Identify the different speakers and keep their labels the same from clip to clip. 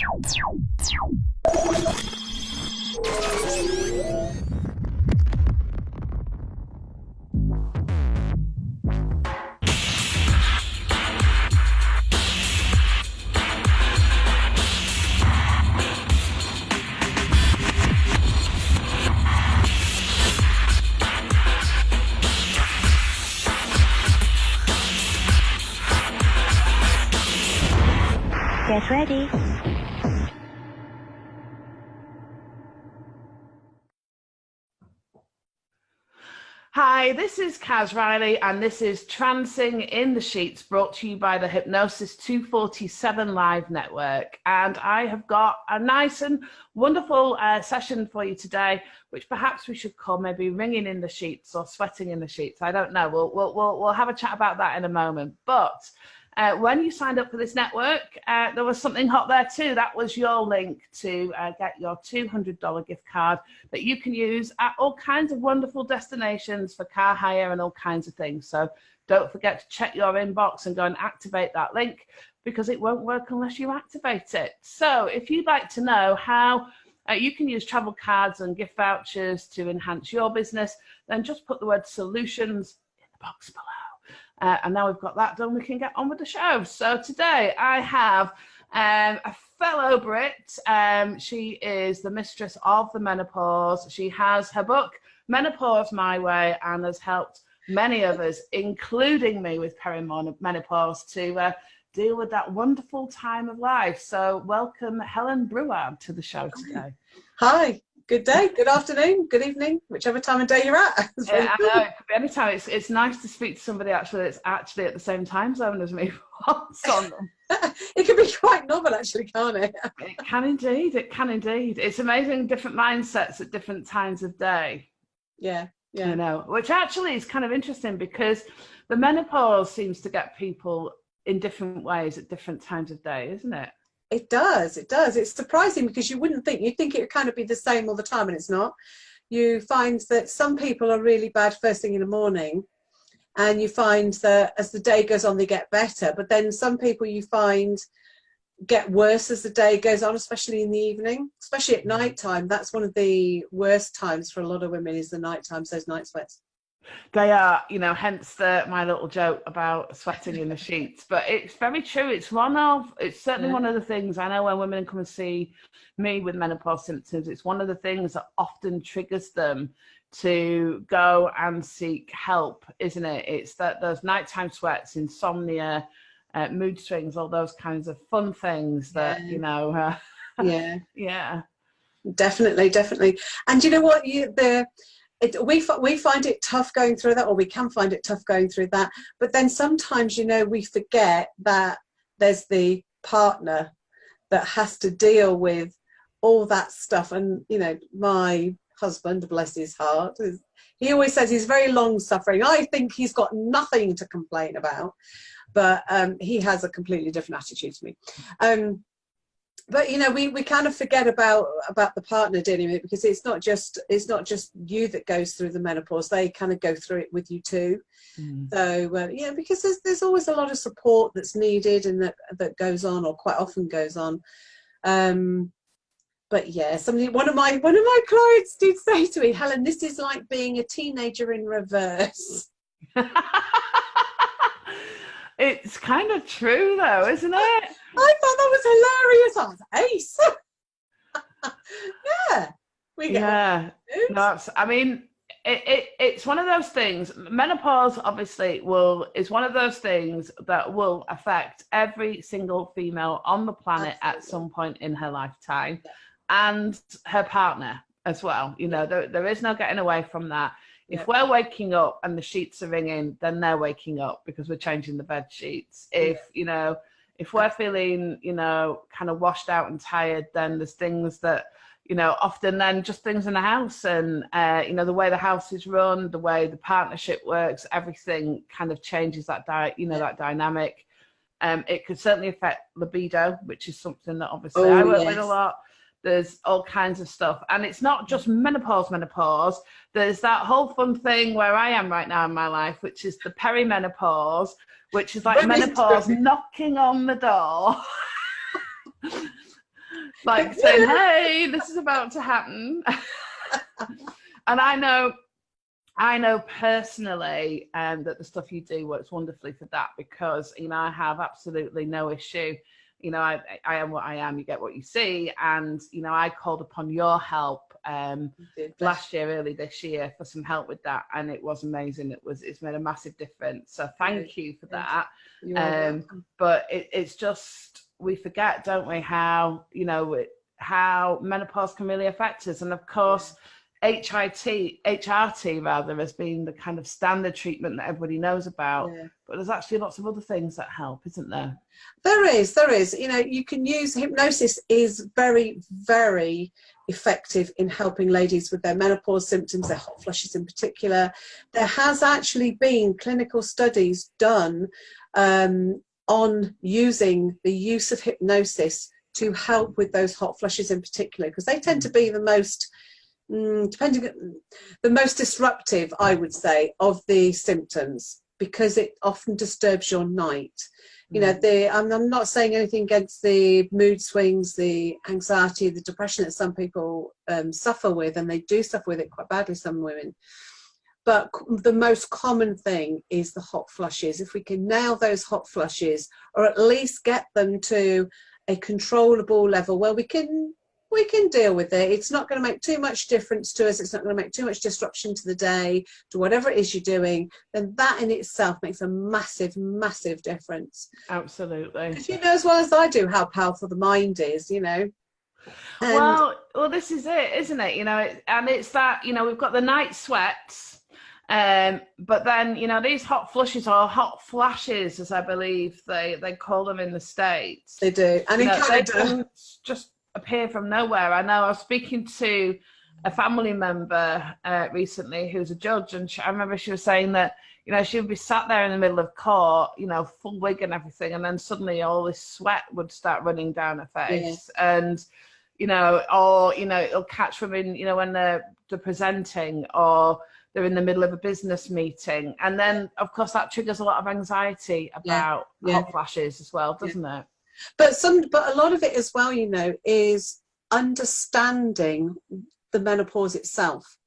Speaker 1: Get ready.
Speaker 2: Hi, this is Kaz Riley, and this is Trancing in the Sheets, brought to you by the Hypnosis 247 Live Network. And I have got a nice and wonderful session for you today, which perhaps we should call maybe ringing in the sheets or sweating in the sheets. I don't know. We'll have a chat about that in a moment. But when you signed up for this network, there was something hot there too. That was your link to get your $200 gift card that you can use at all kinds of wonderful destinations for car hire and all kinds of things. So don't forget to check your inbox and go and activate that link, because it won't work unless you activate it. So if you'd like to know how you can use travel cards and gift vouchers to enhance your business, then just put the word solutions in the box below. And now we've got that done, we can get on with the show. So today I have a fellow Brit. She is the mistress of the menopause. She has her book, Menopause My Way, and has helped many of us, including me with perimenopause, to deal with that wonderful time of life. So welcome, Helen Breward, to the show today.
Speaker 3: Hi. Good day, good afternoon, good evening, whichever time of day you're at.
Speaker 2: Yeah, I know, it could be any time. It's nice to speak to somebody that's actually at the same time zone as me.
Speaker 3: It can be quite novel, actually, can't it?
Speaker 2: It can indeed, it can indeed. It's amazing, different mindsets at different times of day.
Speaker 3: Yeah, yeah.
Speaker 2: You know, which actually is kind of interesting, because the menopause seems to get people in different ways at different times of day, isn't it?
Speaker 3: It does, it does. It's surprising, because you wouldn't think, you'd think it would kind of be the same all the time, and it's not. You find that some people are really bad first thing in the morning, and you find that as the day goes on they get better, but then some people you find get worse as the day goes on, especially in the evening, especially at night time. That's one of the worst times for a lot of women, is the night times, those night sweats.
Speaker 2: They are, you know, hence my little joke about sweating in the sheets. But it's very true. It's certainly one of the things I know when women come and see me with menopause symptoms. It's one of the things that often triggers them to go and seek help, isn't it? It's that those nighttime sweats, insomnia, mood swings, all those kinds of fun things that, you know. Yeah.
Speaker 3: Definitely. And you know what? We find it tough going through that, or we can find it tough going through that. But then sometimes, you know, we forget that there's the partner that has to deal with all that stuff. And, you know, my husband, bless his heart, he always says he's very long suffering. I think he's got nothing to complain about, but he has a completely different attitude to me. But you know, we kind of forget about the partner dealing with it, because it's not just you that goes through the menopause. They kind of go through it with you too. So yeah, because there's always a lot of support that's needed, and that goes on, or quite often goes on. But yeah, one of my clients did say to me, Helen, this is like being a teenager in reverse.
Speaker 2: It's kind of true though, isn't it?
Speaker 3: I thought that was hilarious. I was ace.
Speaker 2: I mean, it's one of those things. Menopause obviously is one of those things that will affect every single female on the planet at some point in her lifetime, and her partner as well. You know, there is no getting away from that. If we're waking up and the sheets are ringing, then they're waking up, because we're changing the bed sheets. If we're feeling, you know, kind of washed out and tired, then there's things that, you know, often then just things in the house, and, you know, the way the house is run, the way the partnership works, everything kind of changes that dynamic. It could certainly affect libido, which is something that obviously I work with a lot. There's all kinds of stuff, and it's not just menopause. There's that whole fun thing where I am right now in my life, which is the perimenopause, which is like menopause knocking on the door. like saying, hey, this is about to happen. And I know personally that the stuff you do works wonderfully for that, because, you know, I have absolutely no issue. You know, I am what I am, you get what you see. And, you know, I called upon your help last year, early this year, for some help with that. And it was amazing. It's made a massive difference. So thank you for that. But it's just, we forget, don't we, how, you know, how menopause can really affect us. And of course, HRT rather, as being the kind of standard treatment that everybody knows about, but there's actually lots of other things that help, isn't there?
Speaker 3: There is. You know, you can use hypnosis is very, very effective in helping ladies with their menopause symptoms, their hot flushes in particular. There has actually been clinical studies done on using the use of hypnosis to help with those hot flushes in particular, because they tend to be the most disruptive, I would say, of the symptoms, because it often disturbs your night. You know, I'm not saying anything against the mood swings, the anxiety, the depression that some people suffer with, and they do suffer with it quite badly, some women. But the most common thing is the hot flushes. If we can nail those hot flushes, or at least get them to a controllable level where we can deal with it. It's not going to make too much difference to us. It's not going to make too much disruption to the day, to whatever it is you're doing. Then that in itself makes a massive, massive difference.
Speaker 2: Absolutely.
Speaker 3: Because you know as well as I do how powerful the mind is, you know. And
Speaker 2: well, this is it, isn't it? You know, and it's that, you know, we've got the night sweats, but then, you know, these hot flushes, or hot flashes, as I believe they call them in the States.
Speaker 3: They do. And in Canada,
Speaker 2: just appear from nowhere. I know I was speaking to a family member recently who's a judge, and I remember she was saying that, you know, she would be sat there in the middle of court, you know, full wig and everything, and then suddenly all this sweat would start running down her face. And, you know, or, you know, it'll catch women, you know, when they're presenting, or they're in the middle of a business meeting, and then of course that triggers a lot of anxiety about hot flashes as well, doesn't it? But
Speaker 3: a lot of it as well, you know, is understanding the menopause itself,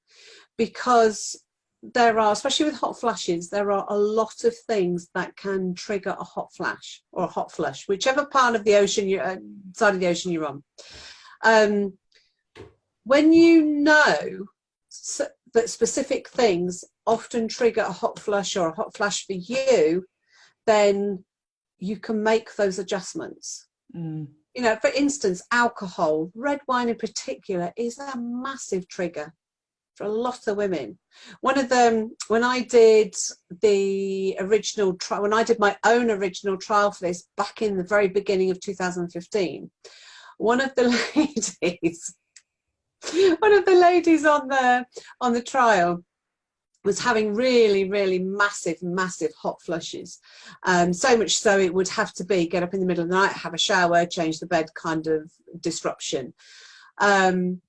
Speaker 3: because there are, especially with hot flashes, there are a lot of things that can trigger a hot flash or a hot flush, whichever part of the ocean side of the ocean you're on. When you know that specific things often trigger a hot flush or a hot flash for you, then you can make those adjustments. You know, for instance, alcohol, red wine in particular, is a massive trigger for a lot of women. One of them, when I did my own original trial for this back in the very beginning of 2015, one of the ladies on the trial was having really, really massive hot flushes. So much so it would have to be get up in the middle of the night, have a shower, change the bed kind of disruption. And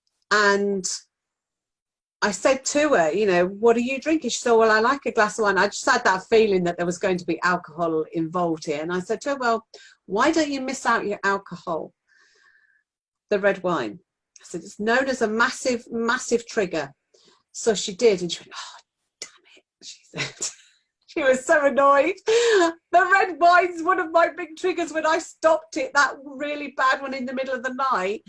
Speaker 3: I said to her, you know, what are you drinking? She said, well, I like a glass of wine. I just had that feeling that there was going to be alcohol involved here. And I said to her, well, why don't you miss out your alcohol? The red wine. I said, it's known as a massive trigger. So she did, and she went, oh, she said. She was so annoyed. The red wine's one of my big triggers. When I stopped it, that really bad one in the middle of the night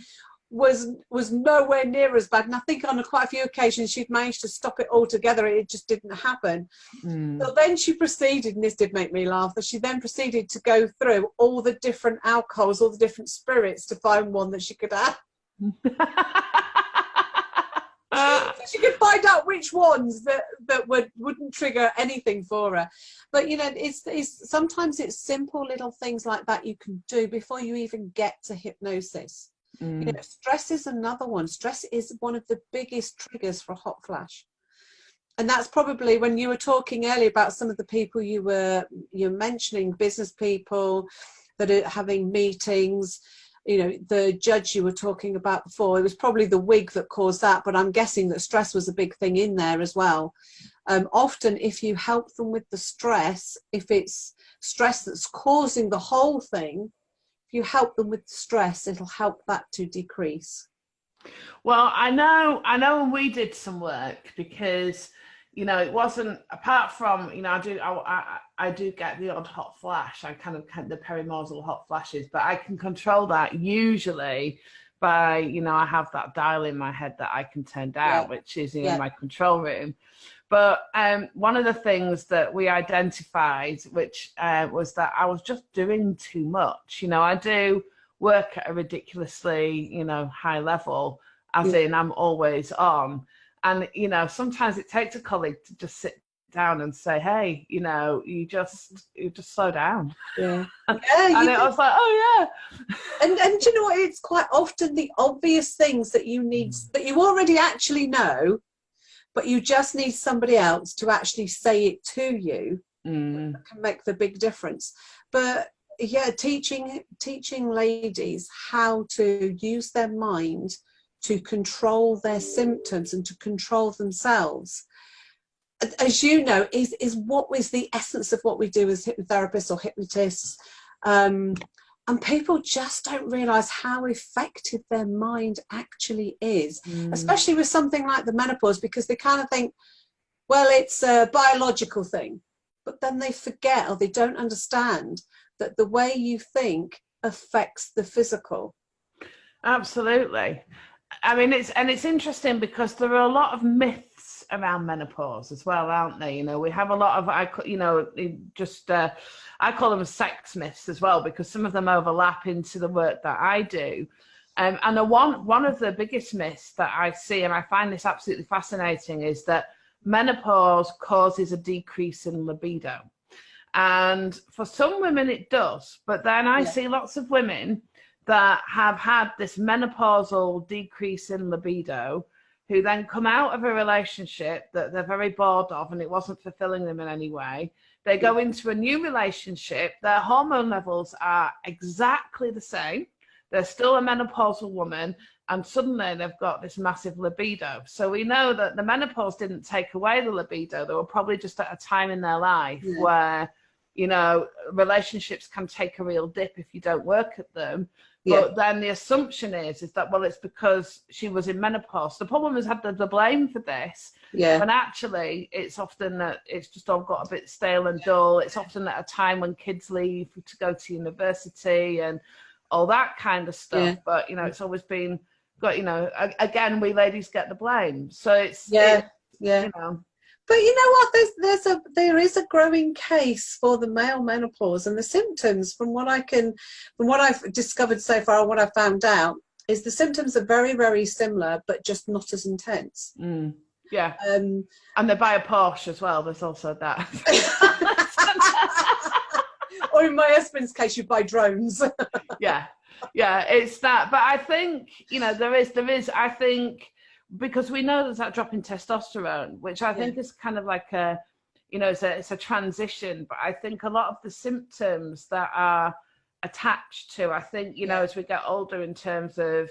Speaker 3: was nowhere near as bad. And I think on quite a few occasions she'd managed to stop it altogether. It just didn't happen. So then she proceeded, and this did make me laugh, that she then proceeded to go through all the different alcohols, all the different spirits, to find one that she could have. She could find out which ones that wouldn't trigger anything for her. But you know, it's sometimes it's simple little things like that you can do before you even get to hypnosis. You know, stress is another one. Stress is one of the biggest triggers for a hot flash, and that's probably, when you were talking earlier about some of the people you're mentioning, business people that are having meetings. You know, the judge you were talking about before, it was probably the wig that caused that, but I'm guessing that stress was a big thing in there as well. Often if you help them with the stress, if it's stress that's causing the whole thing, if you help them with stress, it'll help that to decrease.
Speaker 2: Well, I know when we did some work, because, you know, it wasn't, apart from, you know, I do get the odd hot flash. I kind of get the perimenopausal hot flashes, but I can control that usually by, you know, I have that dial in my head that I can turn down, which is in my control room. But one of the things that we identified, which was that I was just doing too much. You know, I do work at a ridiculously, you know, high level, as in I'm always on. And, you know, sometimes it takes a colleague to just sit down and say, hey, you know, you just slow down.
Speaker 3: Yeah.
Speaker 2: And it was like, oh yeah.
Speaker 3: And you know what, it's quite often the obvious things that you need, that you already actually know, but you just need somebody else to actually say it to you, that can make the big difference. But yeah, teaching ladies how to use their mind to control their symptoms and to control themselves, as you know, is what was the essence of what we do as hypnotherapists or hypnotists. And people just don't realise how effective their mind actually is, especially with something like the menopause, because they kind of think, well, it's a biological thing. But then they forget, or they don't understand, that the way you think affects the physical.
Speaker 2: Absolutely. I mean, it's interesting because there are a lot of myths around menopause as well, aren't there? You know, we have a lot of, I call them sex myths as well, because some of them overlap into the work that I do. And one of the biggest myths that I see, and I find this absolutely fascinating, is that menopause causes a decrease in libido. And for some women it does, but then I see lots of women that have had this menopausal decrease in libido, who then come out of a relationship that they're very bored of and it wasn't fulfilling them in any way. They go into a new relationship, their hormone levels are exactly the same, they're still a menopausal woman, and suddenly they've got this massive libido. So we know that the menopause didn't take away the libido. They were probably just at a time in their life where, you know, relationships can take a real dip if you don't work at them. But then the assumption is that, well, it's because she was in menopause. The problem is had the blame for this. And actually, it's often that it's just all got a bit stale and dull. It's often at a time when kids leave to go to university and all that kind of stuff. But, you know, it's always been got, you know, again, we ladies get the blame. So it's, you know.
Speaker 3: But you know what? There is a growing case for the male menopause, and the symptoms, from what I've discovered so far, what I found out is the symptoms are very, very similar, but just not as intense.
Speaker 2: Yeah. And they buy a Porsche as well. There's also that.
Speaker 3: Or in my husband's case, you buy drones.
Speaker 2: Yeah, it's that. But I think, you know, there is. I think, because we know there's that drop in testosterone, which I think is kind of like a, you know, it's a transition. But I think a lot of the symptoms that are attached to, I think, you know, as we get older, in terms of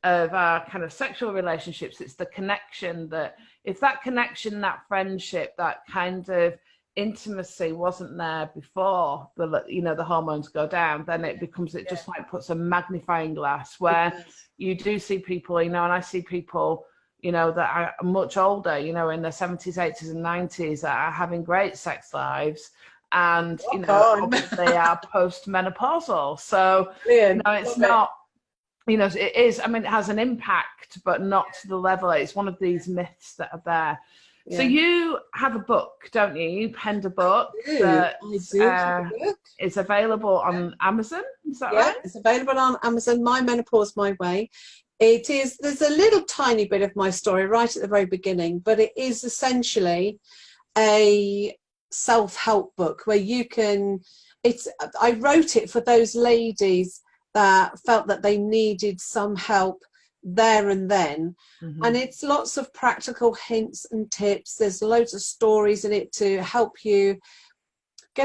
Speaker 2: our kind of sexual relationships, it's the connection, that if that connection, that friendship, that kind of intimacy wasn't there before the hormones go down, then it becomes, it just like puts a magnifying glass, where you do see people, you know, and I see people, you know, that are much older, you know, in their 70s, 80s and 90s, that are having great sex lives, and you know, they are post-menopausal. So you know, it's not, you know, it is, I mean, it has an impact, but not to the level. It's one of these myths that are there. So you have a book, don't you? You penned a book that is available on Amazon. Is that right?
Speaker 3: It's available on Amazon. My Menopause My Way. It is. There's a little tiny bit of my story right at the very beginning, but it is essentially a self-help book where you can. I wrote it for those ladies that felt that they needed some help there and then, and it's lots of practical hints and tips. There's loads of stories in it to help you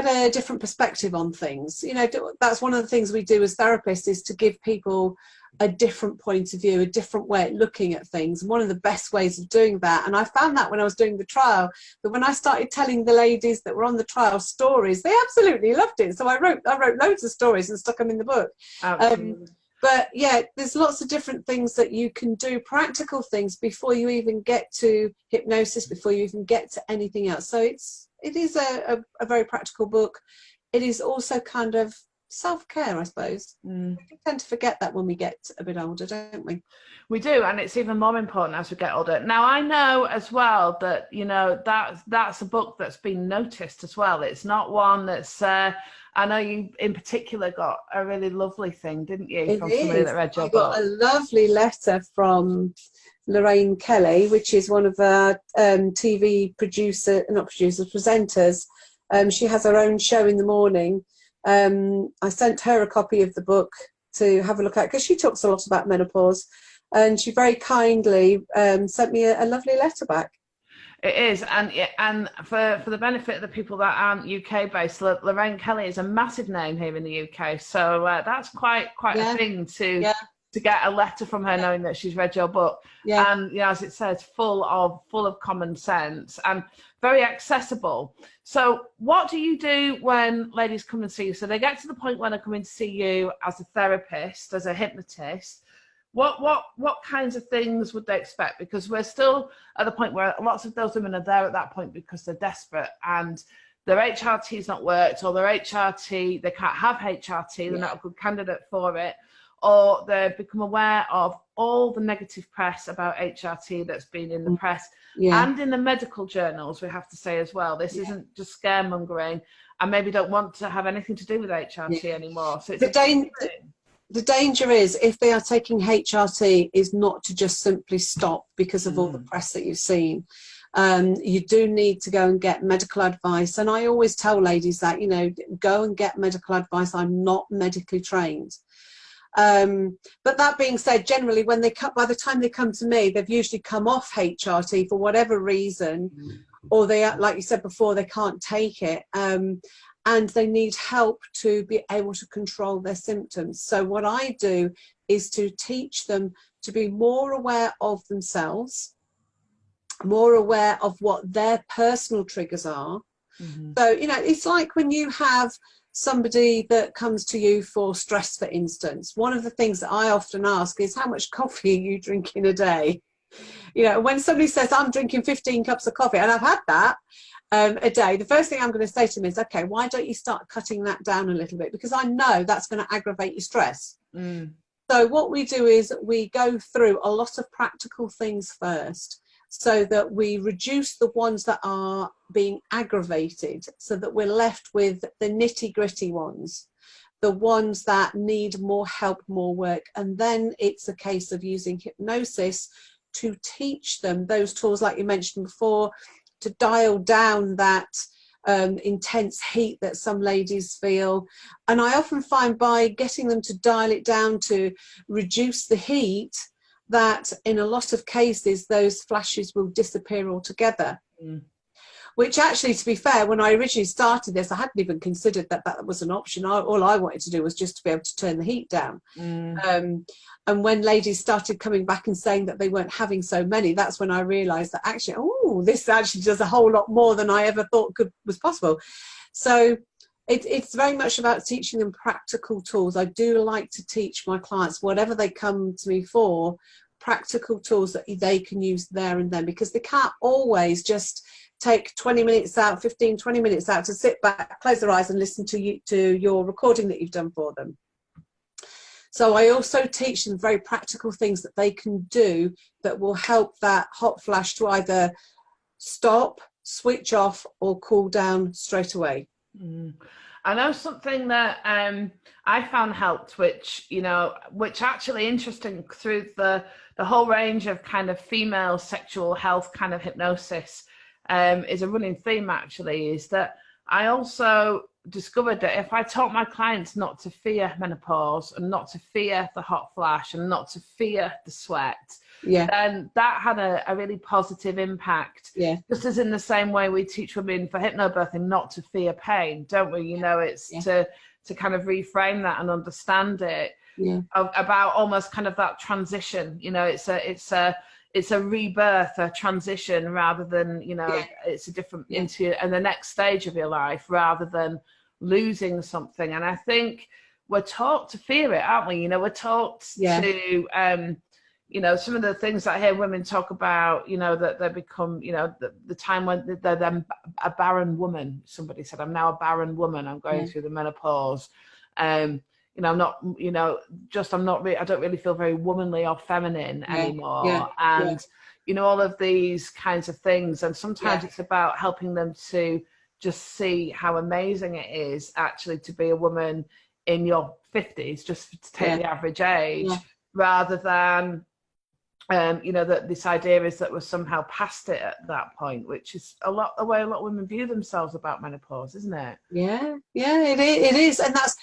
Speaker 3: get a different perspective on things. You know, that's one of the things we do as therapists, is to give people a different point of view, a different way of looking at things. And one of the best ways of doing that, and I found that when I was doing the trial, that when I started telling the ladies that were on the trial stories, they absolutely loved it. So I wrote loads of stories and stuck them in the book. But yeah, there's lots of different things that you can do, practical things, before you even get to hypnosis, before you even get to anything else. So it is a very practical book. It is also kind of self-care, I suppose. We tend to forget that when we get a bit older, don't we?
Speaker 2: We do, and it's even more important as we get older. Now, I know as well that, you know, that's a book that's been noticed as well. It's not one that's I know you in particular got a really lovely thing, didn't you, from somebody that read your book?
Speaker 3: I got a lovely letter from Lorraine Kelly, which is one of our TV presenters. She has her own show in the morning. I sent her a copy of the book to have a look at, because she talks a lot about menopause, and she very kindly sent me a lovely letter back.
Speaker 2: It is, and for the benefit of the people that aren't UK based, Lorraine Kelly is a massive name here in the UK, so that's quite a thing to get a letter from her knowing that she's read your book. And you know, as it says, full of common sense and very accessible. So what do you do when ladies come and see you? So they get to the point when they're coming to see you as a therapist, as a hypnotist. What kinds of things would they expect? Because we're still at the point where lots of those women are there at that point because they're desperate and their HRT's not worked, or their HRT, they can't have HRT, they're not a good candidate for it, or they've become aware of all the negative press about HRT that's been in the press and in the medical journals, we have to say as well. This isn't just scaremongering, and maybe don't want to have anything to do with HRT anymore. So it's
Speaker 3: the danger is, if they are taking HRT, is not to just simply stop because of all the press that you've seen. You do need to go and get medical advice. And I always tell ladies that, you know, go and get medical advice. I'm not medically trained. But that being said, generally when they come, by the time they come to me, they've usually come off HRT for whatever reason, or they, like you said before, they can't take it. And they need help to be able to control their symptoms. So what I do is to teach them to be more aware of themselves, more aware of what their personal triggers are. So, you know, it's like when you have somebody that comes to you for stress, for instance, one of the things that I often ask is, how much coffee are you drinking a day? You know, when somebody says, I'm drinking 15 cups of coffee, and I've had that, a day, the first thing I'm going to say to them is, okay, why don't you start cutting that down a little bit, because I know that's going to aggravate your stress. So what we do is we go through a lot of practical things first, so that we reduce the ones that are being aggravated, so that we're left with the nitty-gritty ones, the ones that need more help, more work. And then it's a case of using hypnosis to teach them those tools, like you mentioned before, to dial down that intense heat that some ladies feel. And I often find, by getting them to dial it down to reduce the heat, that in a lot of cases those flashes will disappear altogether. Which actually, to be fair, when I originally started this, I hadn't even considered that that was an option. All I wanted to do was just to be able to turn the heat down. And when ladies started coming back and saying that they weren't having so many, that's when I realised that actually, oh, this actually does a whole lot more than I ever thought was possible. So it's very much about teaching them practical tools. I do like to teach my clients, whatever they come to me for, practical tools that they can use there and then, because they can't always just take 20 minutes out, 15, 20 minutes out to sit back, close their eyes and listen to your recording that you've done for them. So I also teach them very practical things that they can do that will help that hot flash to either stop, switch off, or cool down straight away.
Speaker 2: I know something that I found helped, which actually interesting through the whole range of kind of female sexual health kind of hypnosis is a running theme, actually, is that I also discovered that if I taught my clients not to fear menopause and not to fear the hot flash and not to fear the sweat, then that had a really positive impact. Just as in the same way we teach women for hypnobirthing not to fear pain, don't we? You know, it's to kind of reframe that and understand it, about almost kind of that transition. You know, it's a rebirth, a transition, rather than, you know, it's a different into and the next stage of your life, rather than losing something. And I think we're taught to fear it, aren't we? You know, we're taught to, you know, some of the things that I hear women talk about, you know, that they become, you know, the time when they're then a barren woman. Somebody said, I'm now a barren woman. I'm going through the menopause. You know, I'm not, you know, I don't really feel very womanly or feminine anymore. You know, all of these kinds of things. And sometimes it's about helping them to just see how amazing it is actually to be a woman in your 50s, just to take the average age, rather than, you know, that this idea is that we're somehow past it at that point, which is a lot the way a lot of women view themselves about menopause, isn't it?
Speaker 3: It is. And that,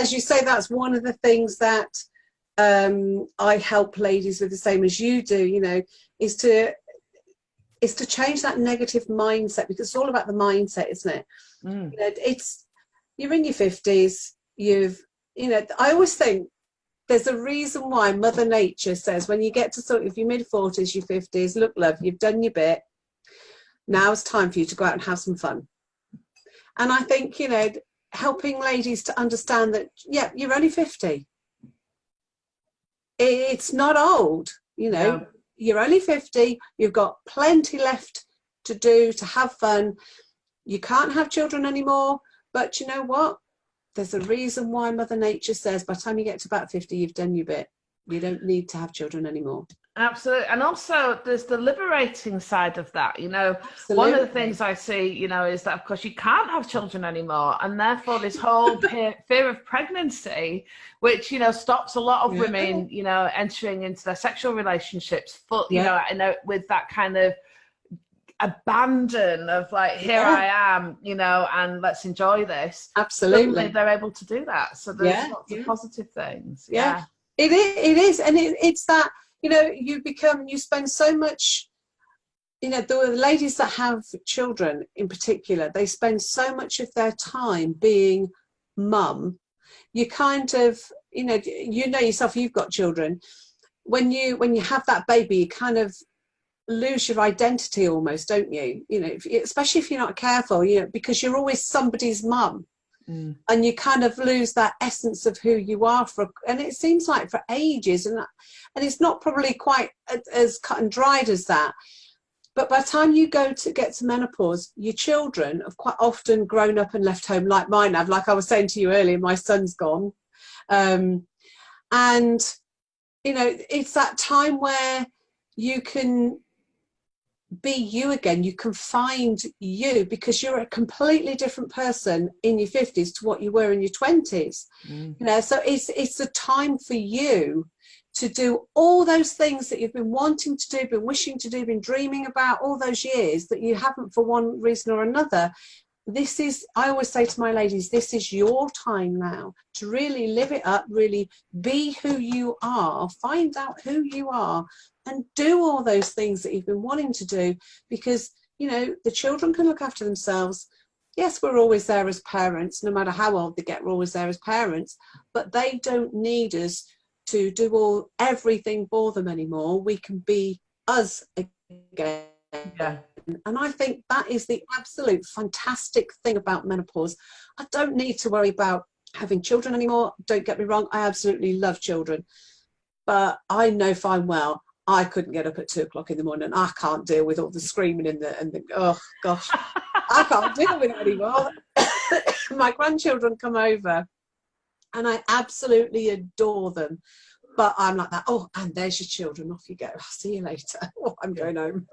Speaker 3: as you say, that's one of the things that I help ladies with, the same as you do, you know, is to change that negative mindset, because it's all about the mindset, isn't it? You know, you're in your 50s, you know, I always think there's a reason why Mother Nature says when you get to sort of your mid-40s, your 50s, look, love, you've done your bit. Now it's time for you to go out and have some fun. And I think, you know, helping ladies to understand that, you're only 50. It's not old, you know. You're only 50. You've got plenty left to do, to have fun. You can't have children anymore. But you know what? There's a reason why Mother Nature says by the time you get to about 50, you've done your bit. You don't need to have children anymore.
Speaker 2: Absolutely. And also there's the liberating side of that, you know. One of the things I see, you know, is that of course you can't have children anymore, and therefore this whole fear of pregnancy, which, you know, stops a lot of women, you know, entering into their sexual relationships, you know, with that kind of abandon of like, here I am, you know, and let's enjoy this.
Speaker 3: Absolutely.
Speaker 2: Suddenly they're able to do that. So there's lots of positive things.
Speaker 3: It is. And it's that, you know, you spend so much, you know, the ladies that have children in particular, they spend so much of their time being mum. You kind of, you know yourself, you've got children. When you have that baby, you kind of lose your identity almost, don't you? You know, especially if you're not careful, you know, because you're always somebody's mum. And you kind of lose that essence of who you are and it seems like for ages, and it's not probably quite as cut and dried as that, but by the time you get to menopause, your children have quite often grown up and left home, like mine have. Like I was saying to you earlier, my son's gone, and you know, it's that time where you can be you again. You can find you, because you're a completely different person in your 50s to what you were in your 20s. You know, so it's a time for you to do all those things that you've been wanting to do, been wishing to do, been dreaming about all those years that you haven't for one reason or another. I always say to my ladies, this is your time now to really live it up, really be who you are, find out who you are, and do all those things that you've been wanting to do, because, you know, the children can look after themselves. Yes, we're always there as parents, no matter how old they get, we're always there as parents, but they don't need us to do everything for them anymore. We can be us again. And I think that is the absolute fantastic thing about menopause. I don't need to worry about having children anymore. Don't get me wrong, I absolutely love children, but I know fine well I couldn't get up at 2 o'clock in the morning. I can't deal with all the screaming and the oh gosh, I can't deal with it anymore. My grandchildren come over and I absolutely adore them, but I'm like that. Oh, and there's your children, off you go, I'll see you later. Oh, I'm going home.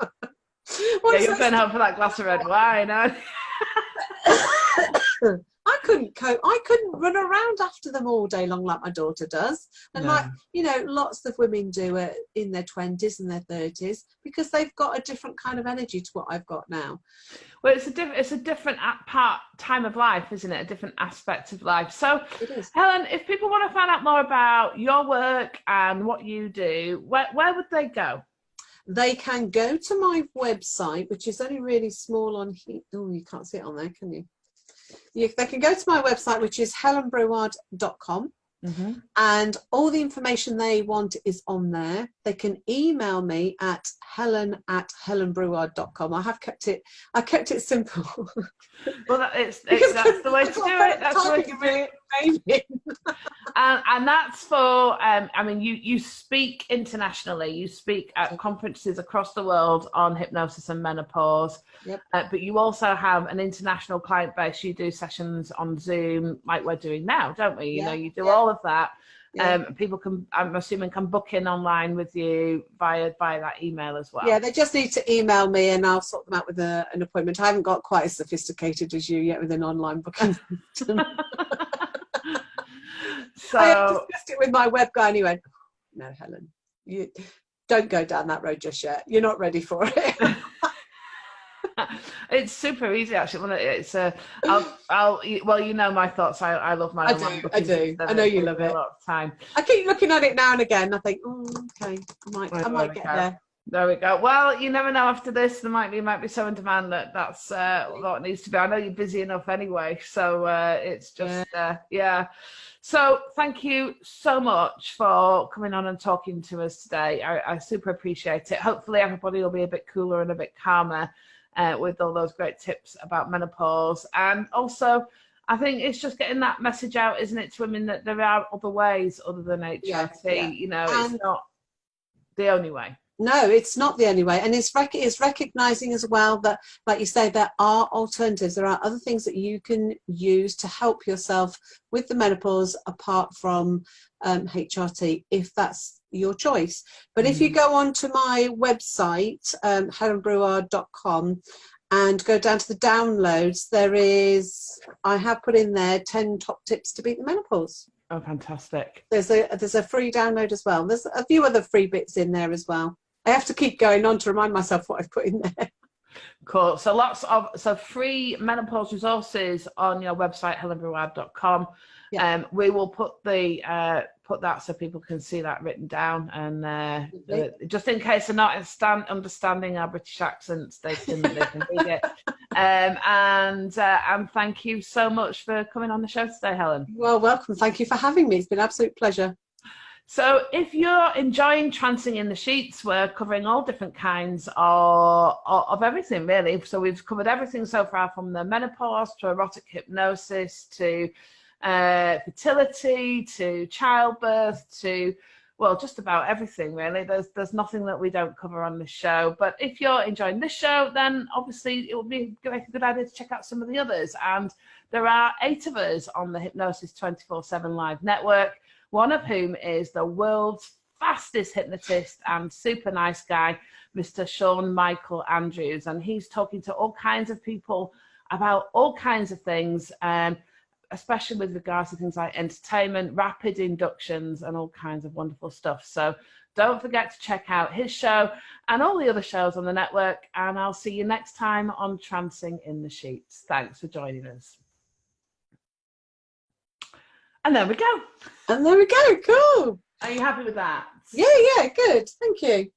Speaker 2: You're going home for that glass of red wine, aren't you?
Speaker 3: I couldn't cope. I couldn't run around after them all day long like my daughter does. And
Speaker 2: No.
Speaker 3: like, you know, lots of women do it in their 20s and their 30s because they've got a different kind of energy to what I've got now.
Speaker 2: Well, it's a different time of life, isn't it? A different aspect of life. So,
Speaker 3: It is.
Speaker 2: Helen, if people want to find out more about your work and what you do, where would they go?
Speaker 3: They can go to my website, which is only really small on here. Oh, you can't see it on there, can you? They can go to my website, which is helenbreward.com.
Speaker 2: Mm-hmm.
Speaker 3: And all the information they want is on there. They can email me at helen@helenbreward.com. I kept it simple.
Speaker 2: Well, that's the way to do it. That's the way to do it. And that's for, I mean, you speak internationally. You speak at conferences across the world on hypnosis and menopause.
Speaker 3: Yep.
Speaker 2: But you also have an international client base. You do sessions on Zoom like we're doing now, don't we? You know, you do all of that.
Speaker 3: Yeah.
Speaker 2: People can, I'm assuming, can book in online with you via that email as well.
Speaker 3: Yeah, they just need to email me and I'll sort them out with an appointment. I haven't got quite as sophisticated as you yet with an online booking.
Speaker 2: So
Speaker 3: I have discussed it with my web guy and he went, no, Helen, you don't go down that road just yet. You're not ready for it.
Speaker 2: It's super easy, actually. It's well, you know my thoughts. I love my online bookings.
Speaker 3: I know you love it.
Speaker 2: A lot of time.
Speaker 3: I keep looking at it now and again. I think, okay, I might get there.
Speaker 2: There we go. Well, you never know. After this, there might be so in demand that's what needs to be. I know you're busy enough anyway, so it's just yeah. So thank you so much for coming on and talking to us today. I super appreciate it. Hopefully everybody will be a bit cooler and a bit calmer with all those great tips about menopause. And also, I think it's just getting that message out, isn't it, to women, that there are other ways other than HRT. You know, it's not the only way.
Speaker 3: No, it's not the only way. And it's recognizing as well that, like you say, there are alternatives. There are other things that you can use to help yourself with the menopause apart from HRT, if that's your choice. But if you go on to my website, helenbreward.com, and go down to the downloads, I have put in there 10 top tips to beat the menopause.
Speaker 2: Oh, fantastic.
Speaker 3: There's a free download as well. There's a few other free bits in there as well. I have to keep going on to remind myself what I've put in there.
Speaker 2: Cool. So lots of free menopause resources on your website, helenbreward.com. Yeah. We will put that so people can see that written down, and just in case they're not understanding our British accents, they can read it. And thank you so much for coming on the show today, Helen.
Speaker 3: Well, welcome. Thank you for having me. It's been an absolute pleasure.
Speaker 2: So if you're enjoying Trancing in the Sheets, we're covering all different kinds of everything, really. So we've covered everything so far, from the menopause to erotic hypnosis to fertility to childbirth to, well, just about everything, really. There's nothing that we don't cover on this show. But if you're enjoying this show, then obviously it would be a good idea to check out some of the others. And there are 8 of us on the Hypnosis 24/7 Live network, one of whom is the world's fastest hypnotist and super nice guy, Mr. Sean Michael Andrews. And he's talking to all kinds of people about all kinds of things, especially with regards to things like entertainment, rapid inductions, and all kinds of wonderful stuff. So don't forget to check out his show and all the other shows on the network. And I'll see you next time on Trancing in the Sheets. Thanks for joining us. And there we go.
Speaker 3: And there we go. Cool.
Speaker 2: Are you happy with that?
Speaker 3: Yeah, good. Thank you.